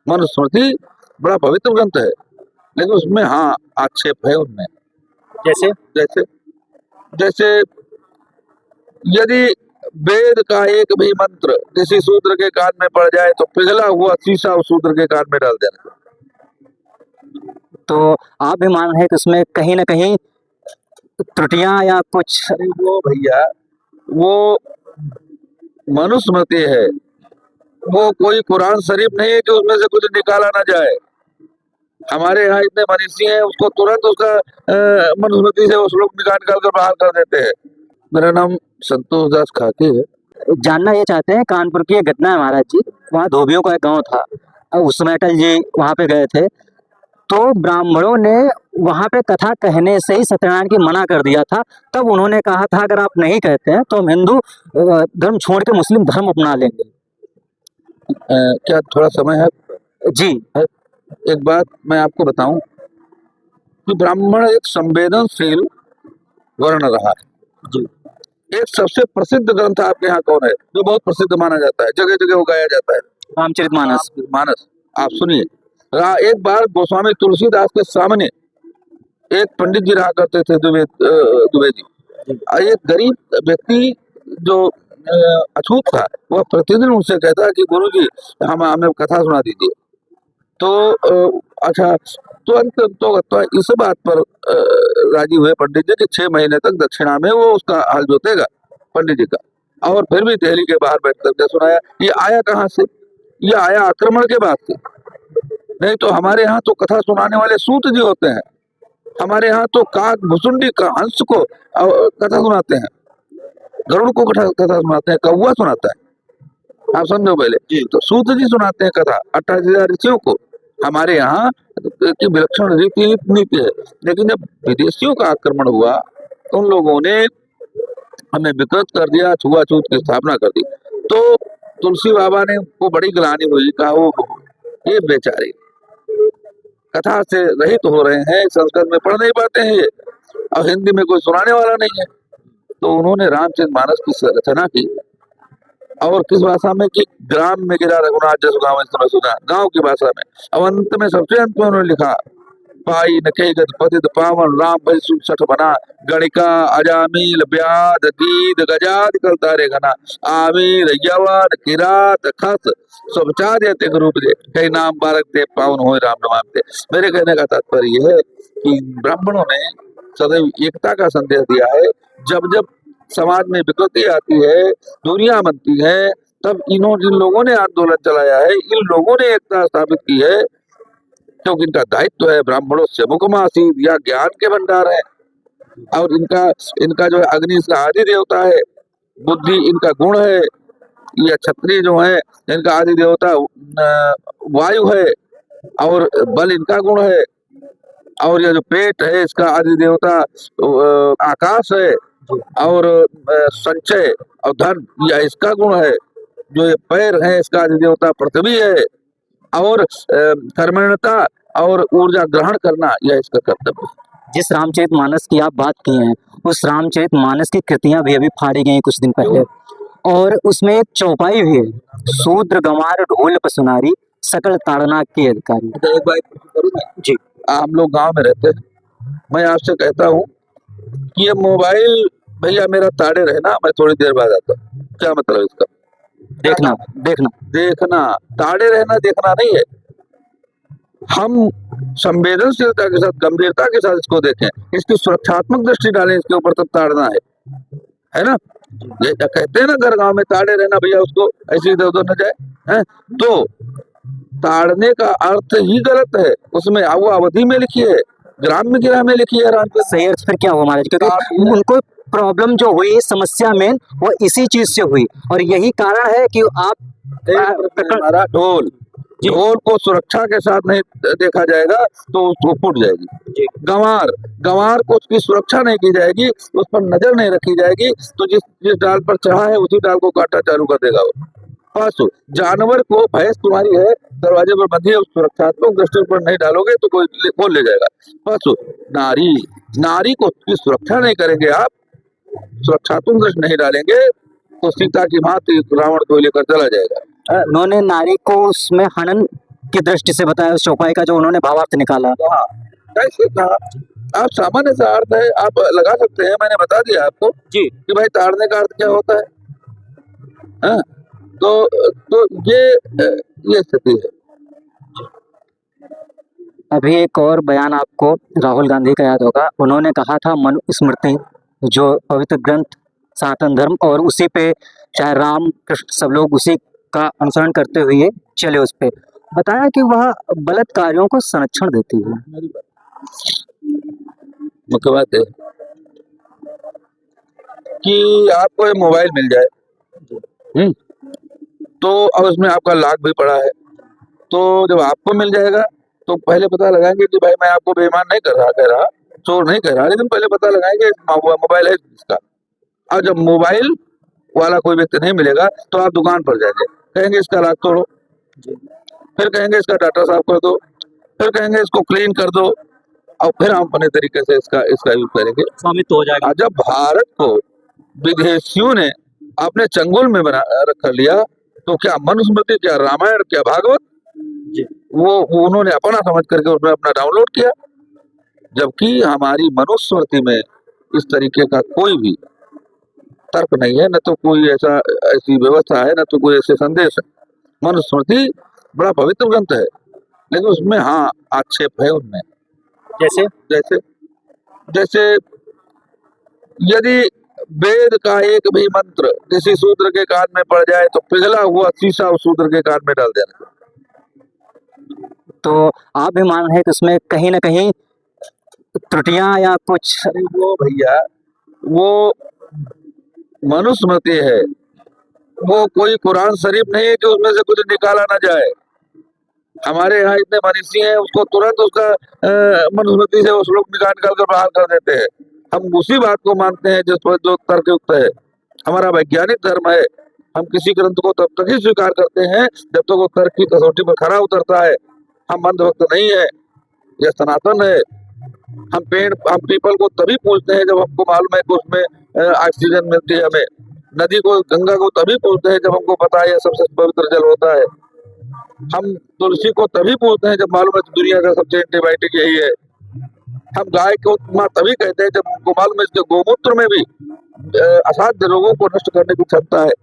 मनुस्मृति बड़ा पवित्र ग्रंथ है, लेकिन उसमें हाँ आक्षेप है उनमें। जैसे जैसे जैसे यदि वेद का एक भी मंत्र किसी शूद्र के कान में पड़ जाए तो पिघला हुआ शीशा उस शूद्र के कान में डाल देना। तो आप भी मान रहे हैं कि उसमें कहीं ना कहीं त्रुटियां या कुछ? अरे वो भैया, वो मनुस्मृति है, वो कोई कुरान शरीफ नहीं है कि उसमें से कुछ निकाला ना जाए। हमारे यहाँ इतने मनीषी हैं, उसको तुरंत उसका मनुस्मृति से वो श्लोक निकाल कर बाहर कर देते हैं। मेरा नाम संतोष दास खाकी है। जानना ये चाहते हैं, कानपुर की एक घटना है महाराज जी, वहाँ धोबियों का एक गांव था, उस समय अटल जी वहाँ पे गए थे, तो ब्राह्मणों ने वहाँ पे कथा कहने से ही सत्यनारायण की मना कर दिया था। तब उन्होंने कहा था अगर आप नहीं कहते हैं तो हम हिंदू धर्म छोड़ के मुस्लिम धर्म अपना लेंगे। क्या थोड़ा समय है? जी। एक बात मैं आपको बताऊं कि ब्राह्मण एक संवेदनशील वर्ण रहा है जी। एक सबसे प्रसिद्ध ग्रंथ आपके यहाँ कौन है जो बहुत प्रसिद्ध माना जाता है, जगह जगह वो गाया जाता है? रामचरितमानस। मानस। आप सुनिए, एक बार गोस्वामी तुलसीदास के सामने एक पंडित जी रहा करते थे, द्विवेदी। एक गरीब व्यक्ति जो अछूत था, वह प्रतिदिन उनसे कहता कि गुरु जी हमें कथा सुना दीजिए। तो अच्छा, तो इस बात पर राजी हुए पंडित जी कि 6 महीने तक दक्षिणा में वो उसका हाल जोतेगा पंडित जी का। और फिर भी दहली के बाहर बैठ करके सुनाया। ये आया कहाँ से? ये आया आक्रमण के बाद से। नहीं तो हमारे यहाँ तो कथा सुनाने वाले सूत जी होते हैं, हमारे यहाँ तो काक भुसुंडी का हंस को कथा सुनाते हैं, गरुड़ को कथा सुनाते हैं, कौवा सुनाता है। आप समझो पहले जी। तो सूत जी सुनाते हैं कथा 28,000 ऋषियों को। हमारे यहाँ की विलक्षण रीति नीति है। लेकिन जब विदेशियों का आक्रमण हुआ तो उन लोगों ने हमें विकृत कर दिया, छुआछूत की स्थापना कर दी। तो तुलसी बाबा ने को बड़ी ग्लानि हुई, कहा वो ये बेचारे कथा से रहित हो रहे हैं, संस्कृत में पढ़ नहीं पाते हैं ये, और हिंदी में कोई सुनाने वाला नहीं है। तो उन्होंने रामचरितमानस की रचना की, और किस भाषा में कि ग्राम में गिरा रघुनाथ जस गाँव सुना, गाँव की भाषा में। अब अंत में, सबसे अंत में उन्होंने लिखा, पाई नखे गत पतित पावन राम भज सुसठ बना, गणिका अजामील ब्याद दीद गजाद कल तारे घना, आमीर यवन किरात खस सुभचार यतिक रूप दे, कई नाम बारक दे पावन होए राम नमाम दे। मेरे कहने का तात्पर्य यह है कि ब्राह्मणों ने सदैव एकता का संदेश दिया है। जब जब समाज में विकृति आती है, दूरियां बनती है, तब जिन लोगों ने आंदोलन चलाया है, इन लोगों ने एकता स्थापित की है, क्योंकि इनका दायित्व है ब्राह्मणों से मुखमासी या ज्ञान के भंडार है। और इनका जो है अग्नि इसका आदि देवता है, बुद्धि इनका गुण है, ये क्षत्रिय जो है इनका आदि देवता वायु है, और बल इनका गुण है, और ये जो पेट है इसका आदि देवता आकाश है, और संचय और धन यह इसका गुण है। जो ये पैर है इसका आदि देवता पृथ्वी है, और कर्मण्यता और ऊर्जा ग्रहण करना यह इसका कर्तव्य है। जिस रामचरितमानस की आप बात की हैं, उस रामचरितमानस की कृतियां भी अभी फाड़ी गई कुछ दिन पहले, और उसमें एक चौपाई भी है, शूद्र गंवार ढोल पसुनारी सकल ताड़ना के अधिकारी। एक बात करूं मैं जी। हम लोग गांव में रहते हैं, मैं आपसे कहता हूं कि ये मोबाइल भैया मेरा ताड़े रहना, मैं थोड़ी देर बाद आता हूं। क्या मतलब इसका? देखना देखना देखना, ताड़े रहना देखना नहीं है। हम संवेदनशीलता के साथ, गंभीरता के साथ इसको देखें, इसकी सुरक्षात्मक दृष्टि डालें इसके ऊपर, तब ताड़ना है ना। ये कहते हैं ना घर गांव में, ताड़े रहना भैया, उसको ऐसे इधर उधर न जाए है। तो ताड़ने का अर्थ ही गलत है, उसमें वो अवधि में लिखी है, ग्राम में गिरा में लिखी है। सही अर्थ फिर क्या हुआ महाराज? क्योंकि उनको प्रॉब्लम जो हुई समस्या में वो इसी चीज से हुई, और यही कारण है कि आप हमारा ढोल को सुरक्षा के साथ नहीं देखा जाएगा तो उसको फूट जाएगी। गंवार को उसकी सुरक्षा नहीं की जाएगी, उस पर नजर नहीं रखी जाएगी, तो जिस डाल पर चढ़ा है उसी डाल को काटा चालू कर देगा वो। पशु जानवर को, भैंस तुम्हारी है दरवाजे पर बंधी है, उस सुरक्षात्मक दृष्टि पर नहीं डालोगे तो कोई खोल ले जाएगा। पशु नारी को उसकी सुरक्षा नहीं करेंगे, आप सुरक्षात्मक दृष्टि नहीं डालेंगे तो सीता की भांति रावण को लेकर चला जाएगा। उन्होंने नारी को उसमें हनन की दृष्टि से बताया उस चौपाई का जो उन्होंने भावार्थ निकाला। हाँ, कैसे कहा? आप सामान्य सा अर्थ है, आप लगा सकते हैं, मैंने बता दिया आपको जी। कि भाई ताड़ने का अर्थ क्या होता है। हाँ, तो ये स्थिति है। अभी एक और बयान आपको राहुल गांधी का याद होगा, उन्होंने कहा था मनुस्मृति जो पवित्र ग्रंथ सनातन धर्म, और उसी पे चाहे राम कृष्ण सब लोग उसी का अनुसरण करते हुए चले उस पे, बताया कि वह बलात्कारियों को संरक्षण देती है। मुख्य बात है कि आपको ये मोबाइल मिल जाए, तो अब उसमें आपका लॉक भी पड़ा है, तो जब आपको मिल जाएगा तो पहले पता लगाएंगे कि भाई मैं आपको बेईमान नहीं कह रहा, चोर नहीं कह रहा, लेकिन पहले पता लगाएंगे मोबाइल है किसका। और जब मोबाइल वाला कोई व्यक्ति नहीं मिलेगा तो आप दुकान पर जाएंगे, कहेंगे इसका लॉक तोड़ो, फिर कहेंगे इसका डाटा साफ कर दो, फिर कहेंगे इसको क्लीन कर दो, और फिर हम अपने तरीके से इसका यूज करेंगे, स्वामित्व हो जाएगा। जब भारत को विदेशियों ने अपने चंगुल में बना रख लिया, तो क्या मनुस्मृति, क्या रामायण, क्या भागवत, वो उन्होंने अपना समझ करके उसमें अपना डाउनलोड किया, जबकि हमारी मनुस्मृति में इस तरीके का कोई भी तर्क नहीं है, न तो कोई ऐसी व्यवस्था है, न तो कोई ऐसे संदेश है। मनुस्मृति बड़ा पवित्र ग्रंथ है, लेकिन उसमें हाँ आक्षेप है उनमें। जैसे जैसे जैसे यदि वेद का एक भी मंत्र किसी शूद्र के कान में पड़ जाए तो पिघला हुआ शीशा उस शूद्र के कान में डाल देना। तो आप भी मान रहे हैं कि उसमें कहीं ना कहीं त्रुटियां या कुछ? अरे वो भैया, वो मनुस्मृति है, वो कोई कुरान शरीफ नहीं है कि उसमें से कुछ निकाला ना जाए। हमारे यहाँ इतने मनीषी हैं, उसको तुरंत उसका मनुस्मृति से वो श्लोक निकाल कर बाहर कर देते हैं। हम उसी बात को मानते हैं जिस पर जो तर्कयुक्त है। हमारा वैज्ञानिक धर्म है, हम किसी ग्रंथ को तब तक ही स्वीकार करते हैं जब तक वो तर्क की कसौटी पर खरा उतरता है। हम अंधभक्त नहीं है, यह सनातन है। हम पीपल को तभी पूजते हैं जब हमको मालूम है कि उसमें ऑक्सीजन मिलती है हमें। नदी को, गंगा को तभी पूजते हैं जब हमको पता है यह सबसे पवित्र जल होता है। हम तुलसी को तभी पूजते हैं जब मालूम है दुनिया का सबसे एंटीबायोटिक यही है। हम गाय को माँ तभी कहते हैं जब हमको मालूम है इसके गोमूत्र में भी असाध्य रोगों को नष्ट करने की क्षमता है।